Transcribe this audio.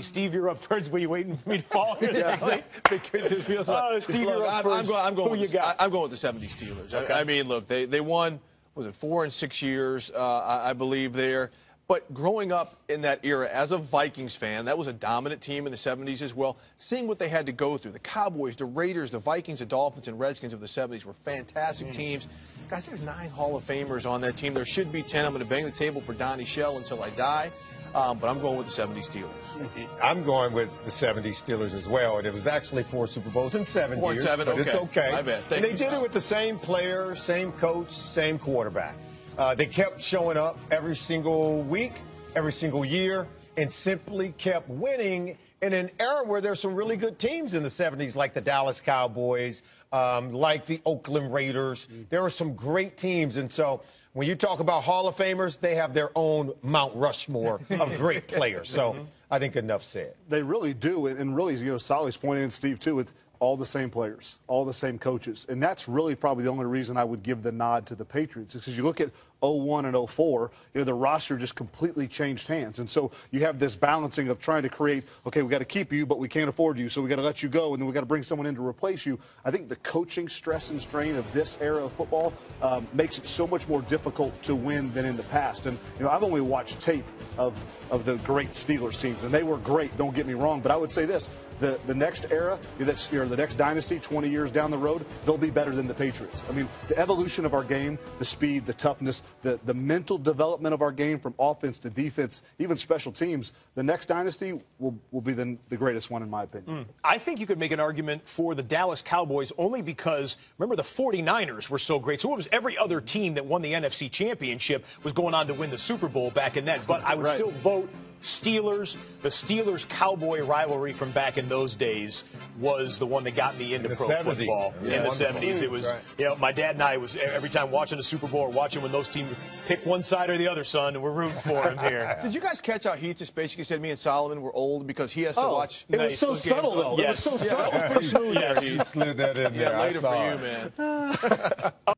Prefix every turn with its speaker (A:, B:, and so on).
A: Steve, you're up first. Were you waiting for me to follow?
B: Yeah,
A: Steve, you're up first.
B: I'm going
A: Who you got?
B: I'm going with the 70 Steelers.
A: Okay.
B: I mean, look, they won, was it 4 and 6 years, I believe there. But growing up in that era as a Vikings fan, that was a dominant team in the 70s as well. Seeing what they had to go through, the Cowboys, the Raiders, the Vikings, the Dolphins, and Redskins of the 70s were fantastic teams. Guys, there's 9 Hall of Famers on that team. There should be 10. I'm going to bang the table for Donnie Shell until I die. But I'm going with the 70 Steelers.
C: I'm going with the 70 Steelers as well. And it was actually 4 Super Bowls in 7 years.
B: 7,
C: but it's okay.
B: My bad.
C: And they did it with the same player, same coach, same quarterback. They kept showing up every single week, every single year, and simply kept winning in an era where there's some really good teams in the 70s, like the Dallas Cowboys, like the Oakland Raiders. There were some great teams. And so when you talk about Hall of Famers, they have their own Mount Rushmore of great players. So I think enough said.
D: They really do. And really, Solly's pointing, and Steve, too, with all the same players, all the same coaches. And that's really probably the only reason I would give the nod to the Patriots, is because you look at 01 and 04, the roster just completely changed hands. And so you have this balancing of trying to create, okay, we got to keep you, but we can't afford you, so we got to let you go, and then we got to bring someone in to replace you. I think the coaching stress and strain of this era of football makes it so much more difficult to win than in the past. And, I've only watched tape of the great Steelers teams, and they were great, don't get me wrong, but I would say this. The next era, the next dynasty, 20 years down the road, they'll be better than the Patriots. I mean, the evolution of our game, the speed, the toughness, the mental development of our game from offense to defense, even special teams, the next dynasty will be the greatest one, in my opinion.
A: I think you could make an argument for the Dallas Cowboys only because, remember, the 49ers were so great. So it was every other team that won the NFC Championship was going on to win the Super Bowl back in then. But I would still vote Steelers. The Steelers-Cowboy rivalry from back in those days was the one that got me into pro
C: 70s.
A: football.
C: Yeah,
A: in the 70s, it was, my dad and I was every time watching the Super Bowl or watching when those teams pick one side or the other, son, and we're rooting for him here.
B: Did you guys catch how he just basically said me and Solomon were old because he has to watch?
D: It was so subtle, though.
A: Yes.
D: It was so subtle.
C: He slid that in there.
B: Yeah, later for you, man.